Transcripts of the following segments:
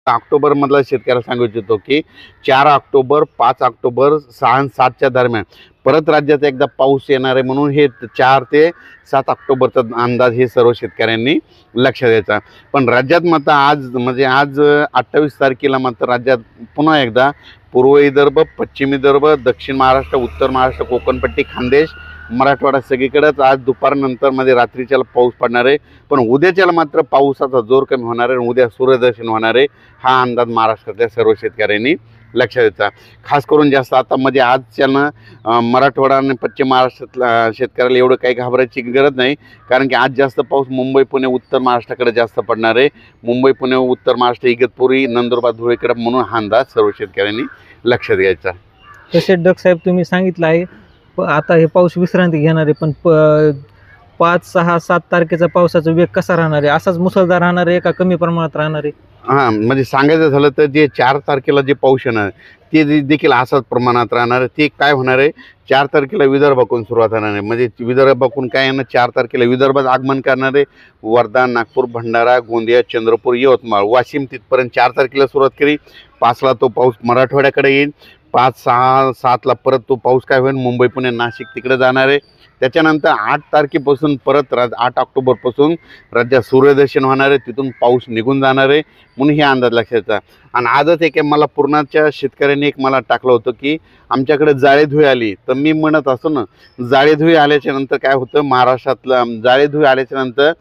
ऑक्टोबरमधला शेतकऱ्याला सांगू इच्छितो की 4 ऑक्टोबर 5 ऑक्टोबर 6 आणि 7च्या दरम्यान परत राज्यात एकदा पाऊस येणार आहे, म्हणून हे 4 ते 7 ऑक्टोबरचा अंदाज हे सर्व शेतकऱ्यांनी लक्षात द्यायचा। पण राज्यात मात्र आज म्हणजे आज 28 तारखेला मात्र राज्यात पुन्हा एकदा पूर्व विदर्भ, पश्चिम विदर्भ, दक्षिण महाराष्ट्र, उत्तर महाराष्ट्र, कोकणपट्टी, खानदेश, मराठवाडा सगळीकडेच आज दुपारनंतर मध्ये रात्रीच्याला पाऊस पडणार आहे। पण उद्याच्याला मात्र पावसाचा जोर कमी होणार आहे, उद्या सूर्यदर्शन होणार आहे, हा अंदाज महाराष्ट्रातल्या सर्व शेतकऱ्यांनी लक्षात द्यायचा। खास करून जास्त आता मध्ये आजच्यानं मराठवाडा आणि पश्चिम महाराष्ट्रातल्या शेतकऱ्याला एवढं काही घाबरायची गरज नाही, कारण की आज जास्त पाऊस मुंबई, पुणे, उत्तर महाराष्ट्राकडे जास्त पडणार आहे। मुंबई, पुणे, उत्तर महाराष्ट्र, इगतपुरी, नंदुरबार, धुळेकडे म्हणून हा अंदाज सर्व शेतकऱ्यांनी लक्षात घ्यायचा। तसेच डग साहेब तुम्ही सांगितलं आहे आता हे पाऊस विश्रांती घेणार आहे, पण 5, 6, 7 तारखेचा पावसाचा वेग कसा राहणार आहे? असाच मुसळधार राहणार आहे का कमी प्रमाणात राहणार आहे? हां, म्हणजे सांगायचं झालं तर जे 4 तारखेला जे पाऊस येणार ते देखील असाच प्रमाणात राहणार आहे। ते काय होणार आहे, 4 तारखेला विदर्भाकडून सुरुवात होणार आहे, म्हणजे विदर्भाकडून काय येणार 4 तारखेला विदर्भात आगमन करणार आहे। वर्धा, नागपूर, भंडारा, गोंदिया, चंद्रपूर, यवतमाळ, वाशिम तिथपर्यंत 4 तारखेला सुरुवात केली। 5ला तो पाऊस मराठवाड्याकडे येईल, 5, 6, 7ला परत तो पाऊस काय होईल मुंबई, पुणे, नाशिक तिकडे जाणार आहे। त्याच्यानंतर 8 तारखेपासून परत 8 ऑक्टोबरपासून राज्यात सूर्यदर्शन होणार आहे, तिथून पाऊस निघून जाणार आहे, म्हणून हे अंदाज लक्षात घ्यायचा। आणि आजच एक मला पूर्णाच्या शेतकऱ्यांनी एक मला टाकलं होतं की आमच्याकडे जाळेधुळी आली, तर मी म्हणत असतो ना जाळेधुळी आल्याच्या नंतर काय होतं महाराष्ट्रातला जाळेधुळी आल्याच्या नंतर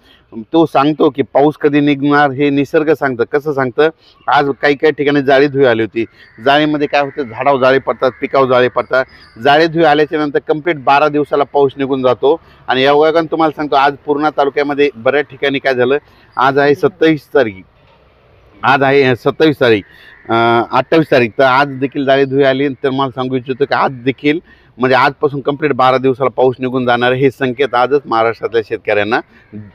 तो सांगतो की पाऊस कधी निघणार हे निसर्ग सांगतं। कसं सांगतं, आज काही काही ठिकाणी जाळीधुळी आली होती, जाळीमध्ये काय होतं झाडावर जाळी पडतात, पिकावर जाळी पडतात। जाळीधुळी आल्याच्या नंतर कंप्लीट 12 दिवसाला पाऊस निघून जातो। आणि या वगैरे तुम्हाला सांगतो आज पूर्णा तालुक्यामध्ये बऱ्याच ठिकाणी काय झालं, आज आहे 27 तारीख, आज आहे 27 तारीख, 28 तारीख, तर आज देखील जाळीधुळी आली। तर मला सांगू इच्छितो की आज देखील म्हणजे आजपासून कंप्लीट 12 दिवसाला पाऊस निघून जाणार हे संकेत आजच महाराष्ट्रातल्या शेतकऱ्यांना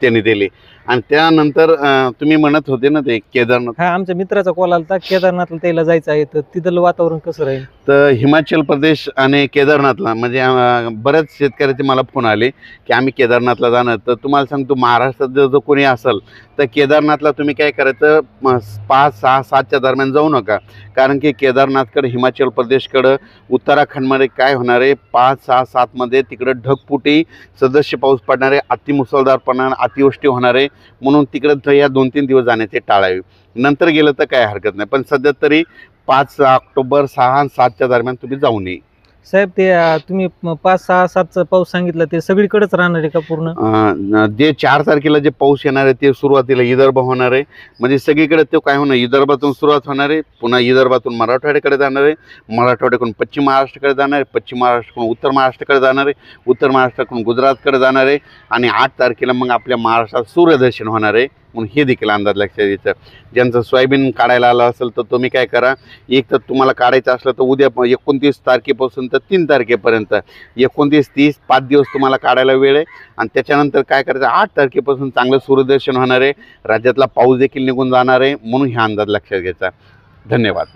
त्यांनी दिले। आणि त्यानंतर तुम्ही म्हणत होते ना ते केदारनाथ, हा आमच्या मित्राचा कॉल आला केदारनाथला त्याला जायचं आहे, तर तिथलं वातावरण कसं राहील? तर हिमाचल प्रदेश आणि केदारनाथला म्हणजे बऱ्याच शेतकऱ्याचे मला फोन आले की आम्ही केदारनाथला जाणार। तर तुम्हाला सांगतो महाराष्ट्रात जो कोणी असेल तर केदारनाथला तुम्ही काय करायचं 5, 6, 7च्या दरम्यान जाऊ नका, कारण की केदारनाथकडे, हिमाचल प्रदेशकडं, उत्तराखंडमध्ये काय होणार आहे 5, 6, 7मध्ये तिकडं ढगफुटी सदस्य पाऊस पडणार आहे, अतिमुसळधार पडणार, अतिवृष्टी होणार आहे, म्हणून तिकडं या 2-3 दिवस जाण्याचे टाळावे। नंतर गेलं तर काय हरकत नाही, पण सध्या तरी 5 ऑक्टोबर 6 आणि 7च्या दरम्यान तुम्ही जाऊ नये। साहेब ते तुम्ही 5, 6, 7चा पाऊस सांगितला ते सगळीकडेच राहणार आहे का पूर्ण? जे 4 तारखेला जे पाऊस येणार आहे ते सुरुवातीला विदर्भ होणार आहे, म्हणजे सगळीकडे तो काय होणार विदर्भातून सुरुवात होणार आहे, पुन्हा विदर्भातून मराठवाड्याकडे जाणार आहे, मराठवाड्याकडून पश्चिम महाराष्ट्राकडे जाणार आहे, पश्चिम महाराष्ट्राकडून उत्तर महाराष्ट्राकडे जाणार आहे, उत्तर महाराष्ट्राकडून गुजरातकडे जाणार आहे, आणि 8 तारखेला मग आपल्या महाराष्ट्रात सूर्यदर्शन होणार आहे, म्हणून हे देखील अंदाज लक्षात द्यायचं। ज्यांचं सोयाबीन काढायला आलं असेल तर तुम्ही काय करा, एक तर तुम्हाला काढायचं असलं तर उद्या 29 तारखेपासून तर 3 तारखेपर्यंत 29, 30 5 दिवस तुम्हाला काढायला वेळ आहे। आणि त्याच्यानंतर काय करायचं 8 तारखेपासून चांगलं सूर्यदर्शन होणार आहे, राज्यातला पाऊस देखील निघून जाणार आहे, म्हणून हा अंदाज लक्षात घ्यायचा। धन्यवाद।